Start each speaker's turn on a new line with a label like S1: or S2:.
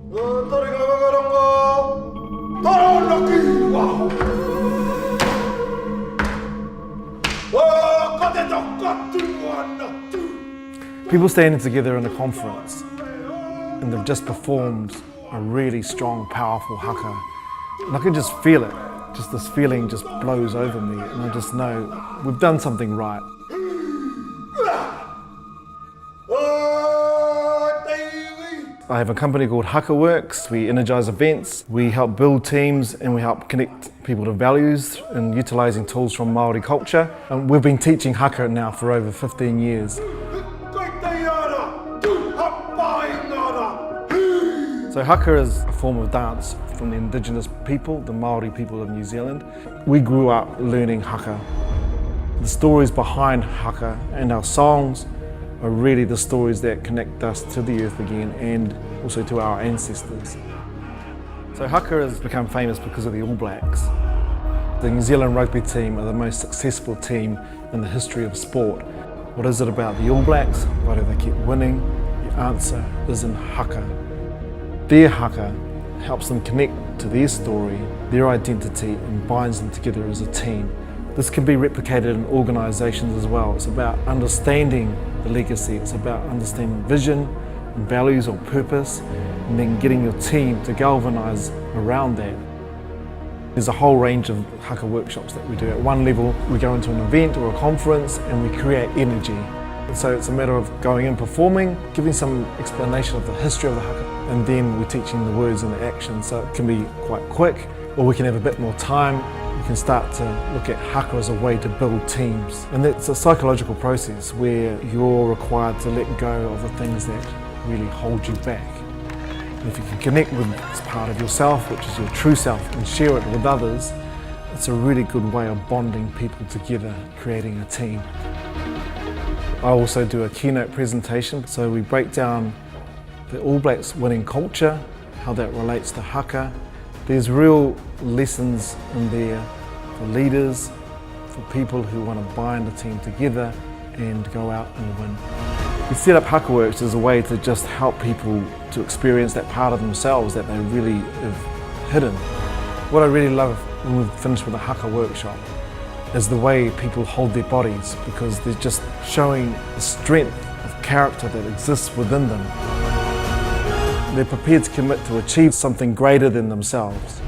S1: People standing together in a conference and they've just performed a really strong, powerful haka. And I can just feel it. Just this feeling just blows over me, and I just know we've done something right. I have a company called Haka Works. We energise events, we help build teams, and we help connect people to values and utilising tools from Māori culture. And we've been teaching Haka now for over 15 years. So Haka is a form of dance from the indigenous people, the Māori people of New Zealand. We grew up learning Haka. The stories behind Haka and our songs are really the stories that connect us to the earth again and also to our ancestors. So Haka has become famous because of the All Blacks. The New Zealand rugby team are the most successful team in the history of sport. What is it about the All Blacks? Why do they keep winning? The answer is in Haka. Their Haka helps them connect to their story, their identity, and binds them together as a team. This can be replicated in organisations as well. It's about understanding the legacy, it's about understanding vision and values or purpose, and then getting your team to galvanise around that. There's a whole range of Haka workshops that we do. At one level, we go into an event or a conference and we create energy. So it's a matter of going in, performing, giving some explanation of the history of the Haka, and then we're teaching the words and the action. So it can be quite quick, or we can have a bit more time. We can start to look at Haka as a way to build teams. And that's a psychological process where you're required to let go of the things that really hold you back. And if you can connect with this part of yourself, which is your true self, and share it with others, it's a really good way of bonding people together, creating a team. I also do a keynote presentation, so we break down the All Blacks winning culture, how that relates to Haka. There's real lessons in there for leaders, for people who want to bind a team together and go out and win. We set up Haka Works as a way to just help people to experience that part of themselves that they really have hidden. What I really love when we've finished with a Haka workshop is the way people hold their bodies, because they're just showing the strength of character that exists within them. They're prepared to commit to achieve something greater than themselves.